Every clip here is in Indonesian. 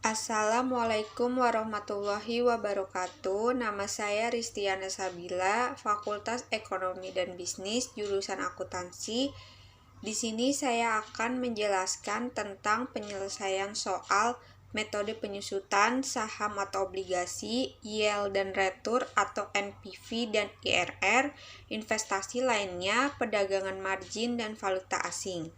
Assalamualaikum warahmatullahi wabarakatuh. Nama saya Ristiana Sabila, Fakultas Ekonomi dan Bisnis, jurusan Akuntansi. Di sini saya akan menjelaskan tentang penyelesaian soal metode penyusutan saham atau obligasi, yield dan return atau NPV dan IRR, investasi lainnya, perdagangan margin dan valuta asing.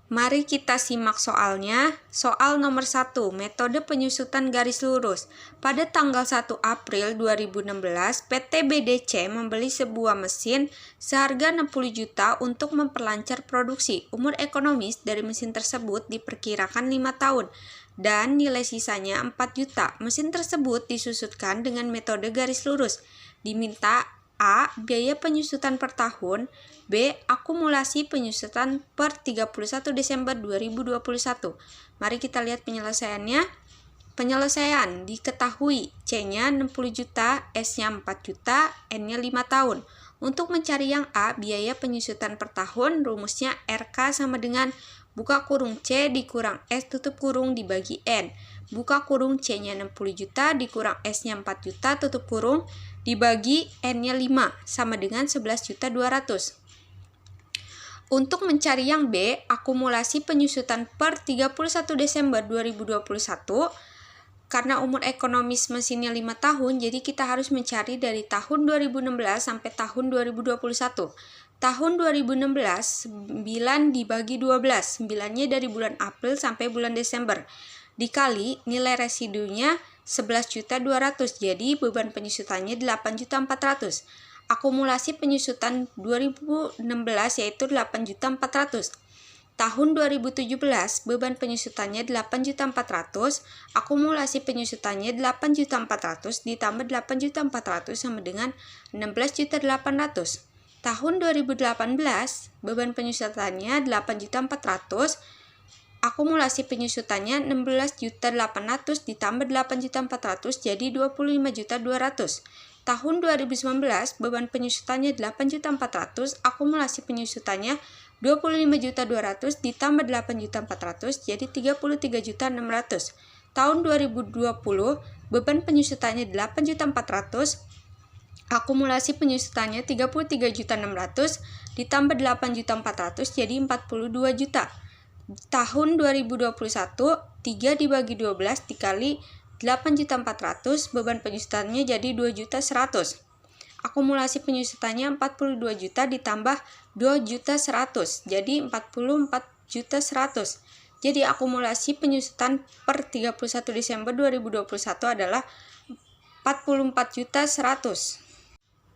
Mari kita simak soalnya. Soal nomor 1, metode penyusutan garis lurus. Pada tanggal 1 April 2016, PT BDC membeli sebuah mesin seharga 60 juta untuk memperlancar produksi. Umur ekonomis dari mesin tersebut diperkirakan 5 tahun dan nilai sisanya 4 juta. Mesin tersebut disusutkan dengan metode garis lurus. Diminta A. Biaya penyusutan per tahun. B. Akumulasi penyusutan per 31 Desember 2021. Mari kita lihat penyelesaiannya. Penyelesaian diketahui C-nya 60 juta, S-nya 4 juta, N-nya 5 tahun. Untuk mencari yang A, biaya penyusutan per tahun, rumusnya RK sama dengan buka kurung C dikurang S tutup kurung dibagi N. Buka kurung C-nya 60 juta dikurang S-nya 4 juta tutup kurung dibagi N-nya 5 sama dengan 11.200.000. Untuk mencari yang B, akumulasi penyusutan per 31 Desember 2021, karena umur ekonomis mesinnya 5 tahun, jadi kita harus mencari dari tahun 2016 sampai tahun 2021. Tahun 2016, 9 dibagi 12, 9-nya dari bulan April sampai bulan Desember. Dikali nilai residunya 11.200.000, jadi beban penyusutannya 8.400.000. Akumulasi penyusutan 2016 yaitu 8.400.000. Tahun 2017, beban penyusutannya 8.400.000, akumulasi penyusutannya 8.400.000 ditambah 8.400.000 sama dengan 16.800.000. Tahun 2018, beban penyusutannya 8.400.000, akumulasi penyusutannya 16.800.000 ditambah 8.400.000 jadi 25.200.000. Tahun 2019, beban penyusutannya 8.400.000, akumulasi penyusutannya 25.200.000 ditambah 8.400.000 jadi 33.600.000. Tahun 2020, beban penyusutannya 8.400.000, akumulasi penyusutannya 33.600.000 ditambah 8.400.000 jadi 42 juta. Tahun 2021, 3 dibagi 12 dikali 8.400.000, beban penyusutannya jadi 2.100.000. Akumulasi penyusutannya 42 juta ditambah 2.100.000, jadi 44.100.000. Jadi akumulasi penyusutan per 31 Desember 2021 adalah 44.100.000.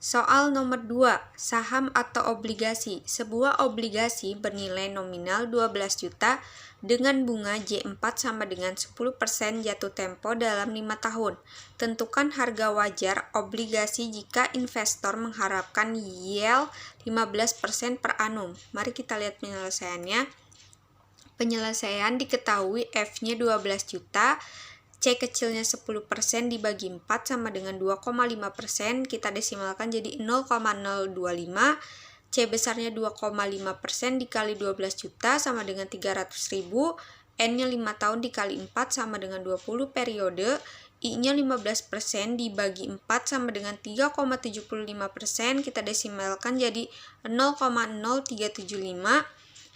Soal nomor 2, saham atau obligasi. Sebuah obligasi bernilai nominal 12 juta dengan bunga J4 sama dengan 10% jatuh tempo dalam 5 tahun. Tentukan harga wajar obligasi jika investor mengharapkan yield 15% per annum. Mari kita lihat penyelesaiannya. Penyelesaian diketahui F-nya 12 juta, C kecilnya 10% dibagi 4 sama dengan 2,5%, kita desimalkan jadi 0,025, C besarnya 2,5% dikali 12 juta sama dengan 300.000, N-nya 5 tahun dikali 4 sama dengan 20 periode, I-nya 15% dibagi 4 sama dengan 3,75%, kita desimalkan jadi 0,0375,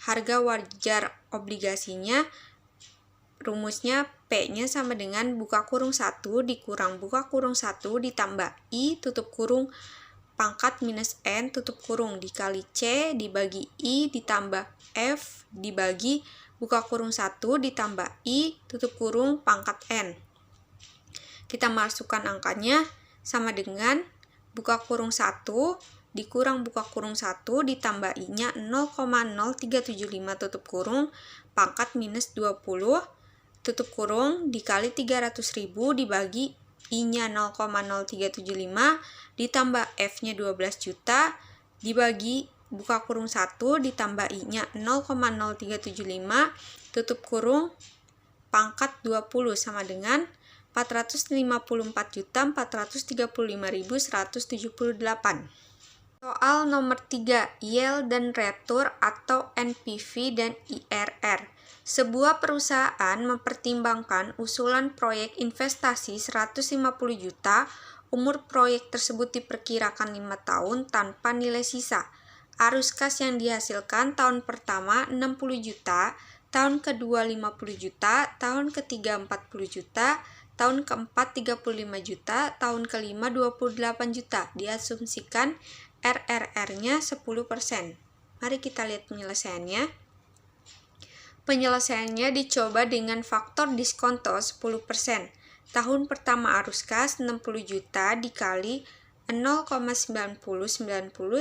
harga wajar obligasinya rumusnya P-nya sama dengan buka kurung 1 dikurang buka kurung 1 ditambah I tutup kurung pangkat minus N tutup kurung dikali C dibagi I ditambah F dibagi buka kurung 1 ditambah I tutup kurung pangkat N. Kita masukkan angkanya sama dengan buka kurung 1 dikurang buka kurung 1 ditambah I-nya 0,0375 tutup kurung pangkat minus 20 tutup kurung dikali 300.000 dibagi I-nya 0,0375 ditambah F-nya 12 juta dibagi buka kurung 1 ditambah I-nya 0,0375 tutup kurung pangkat 20 sama dengan 454.435.178. Soal nomor 3, yield dan return atau NPV dan IRR. Sebuah perusahaan mempertimbangkan usulan proyek investasi 150 juta, umur proyek tersebut diperkirakan 5 tahun tanpa nilai sisa. Arus kas yang dihasilkan tahun pertama 60 juta, tahun kedua 50 juta, tahun ketiga 40 juta, tahun keempat 35 juta, tahun kelima 28 juta. Diasumsikan RRR-nya 10%. Mari kita lihat penyelesaiannya. Penyelesaiannya dicoba dengan faktor diskonto 10%. Tahun pertama arus kas 60 juta dikali 0,9090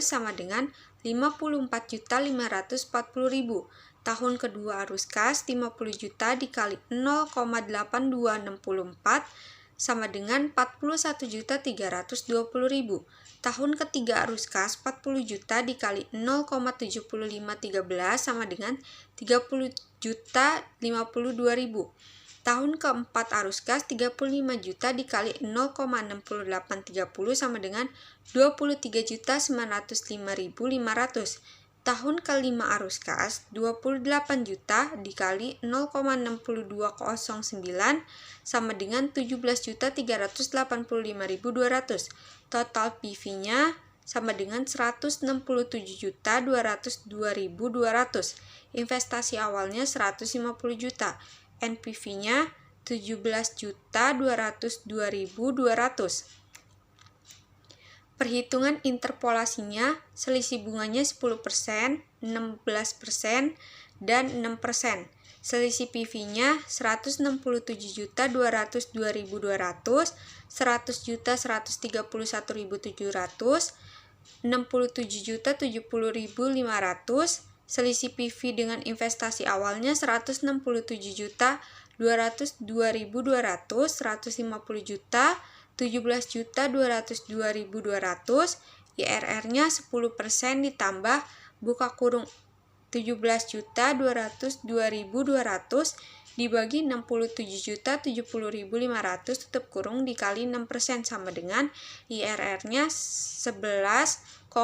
sama dengan 54.540.000. Tahun kedua arus kas 50 juta dikali 0,8264 sama dengan 41.320.000. Tahun ketiga arus kas 40 juta dikali 0,7513 sama dengan 30.052.000. Tahun keempat arus kas 35 juta dikali 0,6830 sama dengan 23.905.500. Tahun kelima arus kas 28 juta dikali 0,6209 sama dengan 17.385.200. Total PV-nya sama dengan 167.202.200. Investasi awalnya 150 juta. NPV-nya 17.202.200. Perhitungan interpolasinya, selisih bunganya 10%, 16%, dan 6%. Selisih PV-nya 167.202.200, 100.131.700, 67.070.500. Selisih PV dengan investasi awalnya 167.202.200, 150 juta, 17.202.200, IRR-nya 10% ditambah buka kurung 17.202.200 dibagi 67.070.500 tutup kurung dikali 6% sama dengan IRR-nya 11,5388%.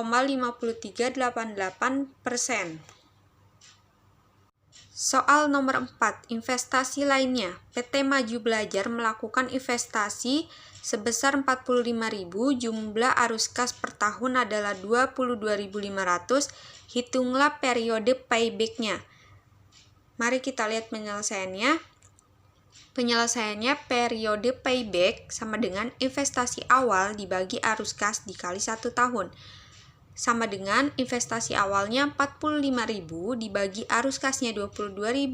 Soal nomor 4, investasi lainnya. PT Maju Belajar melakukan investasi sebesar 45.000, jumlah arus kas per tahun adalah 22.500, hitunglah periode payback-nya. Mari kita lihat penyelesaiannya. Penyelesaiannya periode payback sama dengan investasi awal dibagi arus kas dikali 1 tahun. Sama dengan investasi awalnya 45.000 dibagi arus kasnya 22.500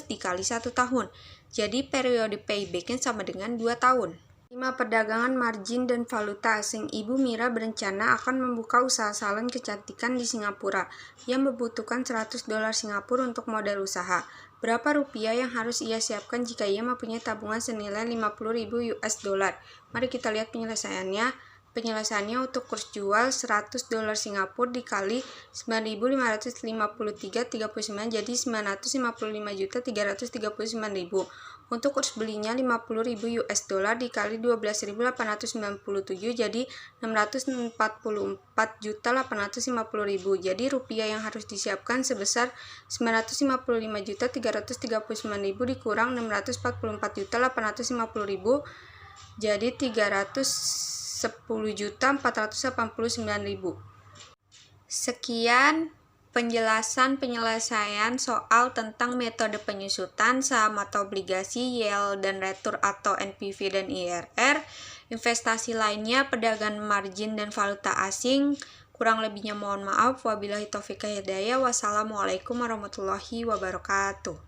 dikali 1 tahun. Jadi periode payback-nya sama dengan 2 tahun. 5. Perdagangan margin dan valuta asing. Ibu Mira berencana akan membuka usaha salon kecantikan di Singapura yang membutuhkan 100 dolar Singapura untuk modal usaha. Berapa rupiah yang harus ia siapkan jika ia mempunyai tabungan senilai 50.000 US dollar? Mari kita lihat penyelesaiannya. Penyelesaiannya untuk kurs jual 100 dolar Singapura dikali 9.553.39 jadi 955.339.000. Untuk kurs belinya 50.000 US dollar dikali 12.897 jadi 644.850.000. Jadi rupiah yang harus disiapkan sebesar 955.339.000 dikurang 644.850.000 jadi 310.489.000. Sekian penyelesaian soal tentang metode penyusutan saham atau obligasi, yield dan return atau NPV dan IRR, investasi lainnya, perdagangan margin dan valuta asing. Kurang lebihnya mohon maaf. Wabillahi taufiq wal hidayah. Wassalamualaikum warahmatullahi wabarakatuh.